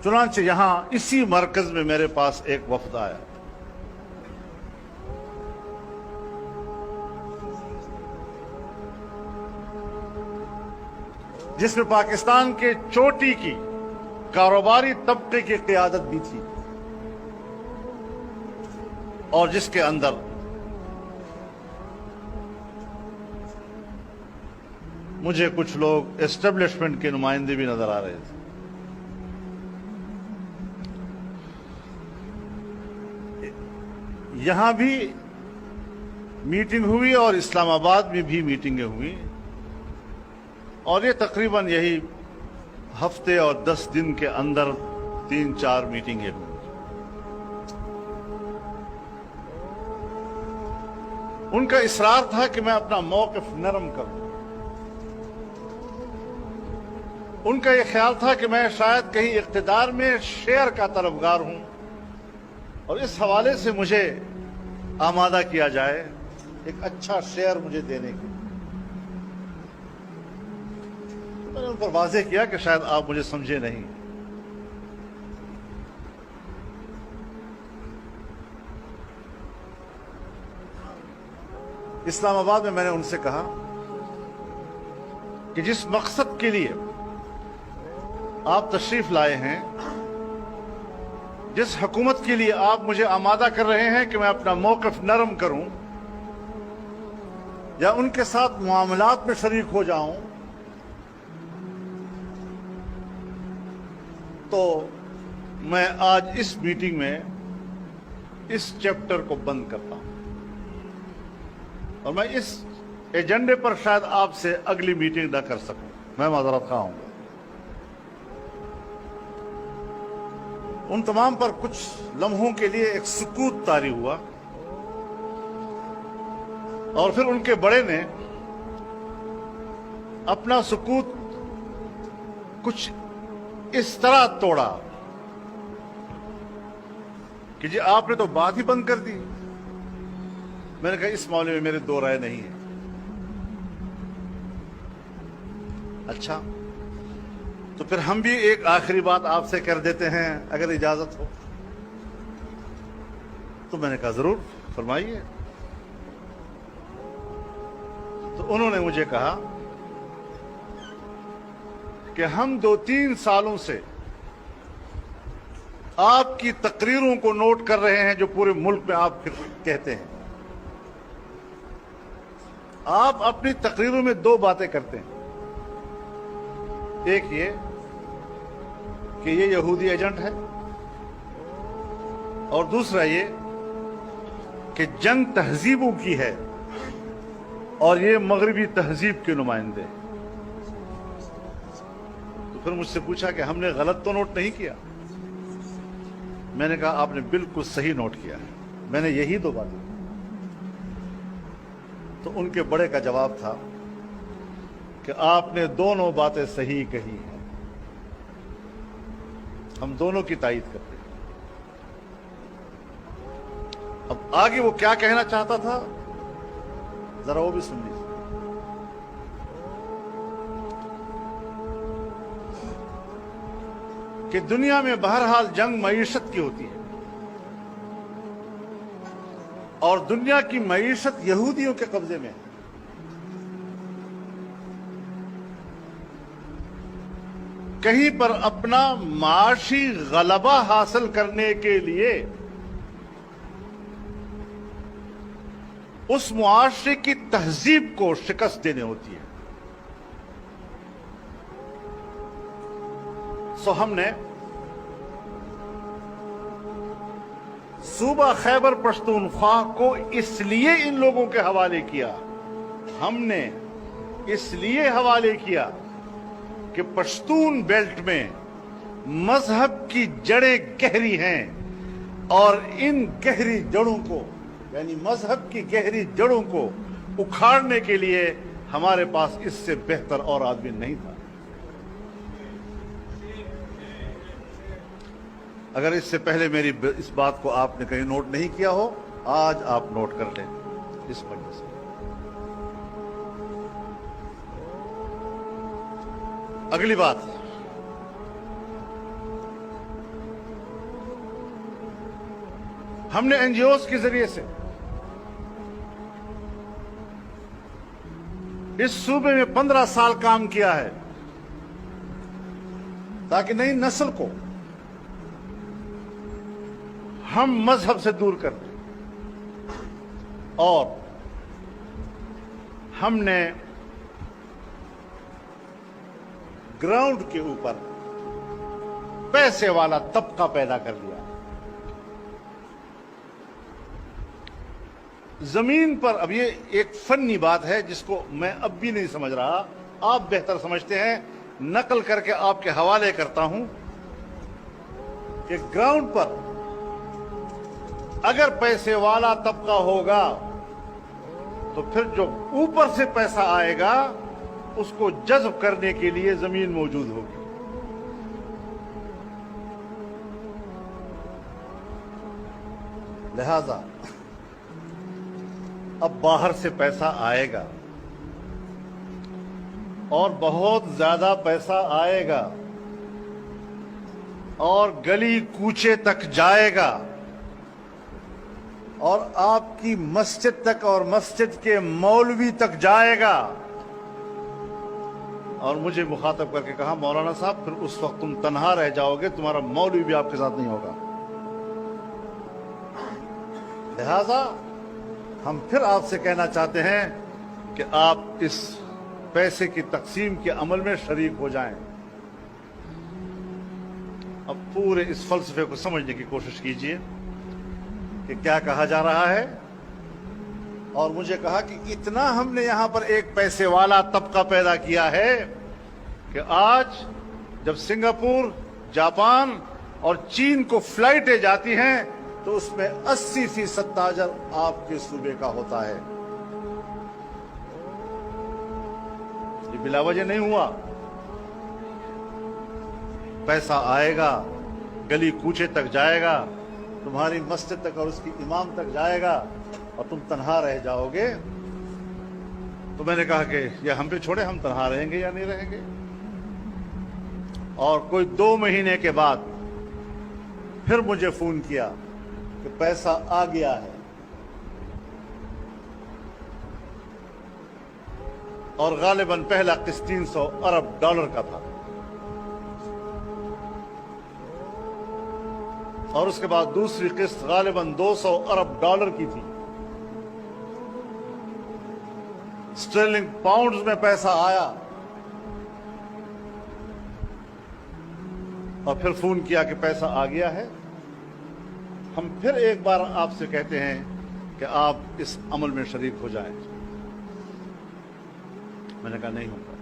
चुनांचे यहां इसी मरकज में मेरे पास एक वफद आया, जिसमें पाकिस्तान के चोटी की कारोबारी तबके की क़ियादत भी थी और जिसके अंदर मुझे कुछ लोग एस्टेब्लिशमेंट के नुमाइंदे भी नजर आ रहे थे। यहां भी मीटिंग हुई और इस्लामाबाद में भी मीटिंगें हुई और ये तकरीबन यही हफ्ते और 10 दिन के अंदर 3-4 मीटिंगें हुई। उनका इसरार था कि मैं अपना मौक़िफ़ नरम करूं। उनका यह ख्याल था कि मैं शायद कहीं इक़्तिदार में शेयर का तलबगार हूं और इस हवाले से मुझे आमादा किया जाए एक अच्छा शेयर मुझे देने की। तो मैंने उन पर वाज़ेह किया कि शायद आप मुझे समझे नहीं। इस्लामाबाद में मैंने उनसे कहा कि जिस मकसद के लिए आप तशरीफ लाए हैं, जिस हुकूमत के लिए आप मुझे आमादा कर रहे हैं कि मैं अपना मौक़िफ़ नरम करूं या उनके साथ मामलात में शरीक हो जाऊं, तो मैं आज इस मीटिंग में इस चैप्टर को बंद करता हूं और मैं इस एजेंडे पर शायद आपसे अगली मीटिंग न कर सकूं। मैं माजरत खा हूं। उन तमाम पर कुछ लम्हों के लिए एक सुकूत तारी हुआ और फिर उनके बड़े ने अपना सुकूत कुछ इस तरह तोड़ा कि जी आपने तो बात ही बंद कर दी। मैंने कहा इस मामले में मेरे दो राय नहीं है। अच्छा, तो फिर हम भी एक आखिरी बात आपसे कर देते हैं अगर इजाजत हो। तो मैंने कहा जरूर फरमाइए। तो उन्होंने मुझे कहा कि हम 2-3 सालों से आपकी तकरीरों को नोट कर रहे हैं जो पूरे मुल्क में आप फिर कहते हैं। आप अपनी तकरीरों में 2 बातें करते हैं। एक ये कि ये यहूदी एजेंट है और दूसरा ये कि जंग तहजीबों की है और ये मगरबी तहजीब के नुमाइंदे। तो फिर मुझसे पूछा कि हमने गलत तो नोट नहीं किया। मैंने कहा आपने बिल्कुल सही नोट किया है, मैंने यही 2 बातें। तो उनके बड़े का जवाब था कि आपने दोनों बातें सही कही हैं, हम दोनों की तायीद करते हैं। अब आगे वो क्या कहना चाहता था जरा वो भी सुन लीजिए। कि दुनिया में बहरहाल जंग मईशत की होती है और दुनिया की मईशत यहूदियों के कब्जे में है। कहीं पर अपना माशी गलबा हासिल करने के लिए उस मुआशरे की तहजीब को शिकस्त देने होती है। सो हमने सूबा खैबर पख्तूनख्वा को इसलिए इन लोगों के हवाले किया, हमने इसलिए हवाले किया कि पश्तून बेल्ट में मजहब की जड़ें गहरी हैं और इन गहरी जड़ों को यानी मजहब की गहरी जड़ों को उखाड़ने के लिए हमारे पास इससे बेहतर और आदमी नहीं था। अगर इससे पहले मेरी इस बात को आपने कहीं नोट नहीं किया हो, आज आप नोट कर लें इस वजह से। अगली बात हमने एनजीओज के जरिए से इस सूबे में 15 साल काम किया है ताकि नई नस्ल को हम मजहब से दूर कर दें। और हमने ग्राउंड के ऊपर पैसे वाला तबका पैदा कर लिया। जमीन पर, अब ये एक फनी बात है जिसको मैं अब भी नहीं समझ रहा, आप बेहतर समझते हैं, नकल करके आपके हवाले करता हूं कि ग्राउंड पर अगर पैसे वाला तबका होगा तो फिर जो ऊपर से पैसा आएगा उसको जज्ब करने के लिए जमीन मौजूद होगी। लिहाजा अब बाहर से पैसा आएगा और बहुत ज्यादा पैसा आएगा और गली कूचे तक जाएगा और आपकी मस्जिद तक और मस्जिद के मौलवी तक जाएगा। और मुझे मुखातब करके कहा, मौलाना साहब फिर उस वक्त तुम तन्हा रह जाओगे, तुम्हारा मौलवी भी आपके साथ नहीं होगा। लिहाजा हम फिर आपसे कहना चाहते हैं कि आप इस पैसे की तकसीम के अमल में शरीक हो जाएं। अब पूरे इस फलसफे को समझने की कोशिश कीजिए कि क्या कहा जा रहा है। और मुझे कहा कि इतना हमने यहां पर एक पैसे वाला तबका पैदा किया है कि आज जब सिंगापुर, जापान और चीन को फ्लाइटें जाती हैं तो उसमें 80% ताजर आपके सूबे का होता है। ये बिलावजह नहीं हुआ। पैसा आएगा, गली कूचे तक जाएगा, तुम्हारी मस्जिद तक और उसकी इमाम तक जाएगा और तुम तन्हा रह जाओगे। तो मैंने कहा कि ये हम पे छोड़े, हम तन्हा रहेंगे या नहीं रहेंगे। और कोई 2 महीने के बाद फिर मुझे फोन किया कि पैसा आ गया है और गालिबन पहला किस्त 300 अरब डॉलर का था और उसके बाद दूसरी किस्त गालिबन 200 अरब डॉलर की थी। स्टर्लिंग पाउंड्स में पैसा आया और फिर फोन किया कि पैसा आ गया है। हम फिर एक बार आपसे कहते हैं कि आप इस अमल में शरीक हो जाएं। मैंने कहा नहीं होगा।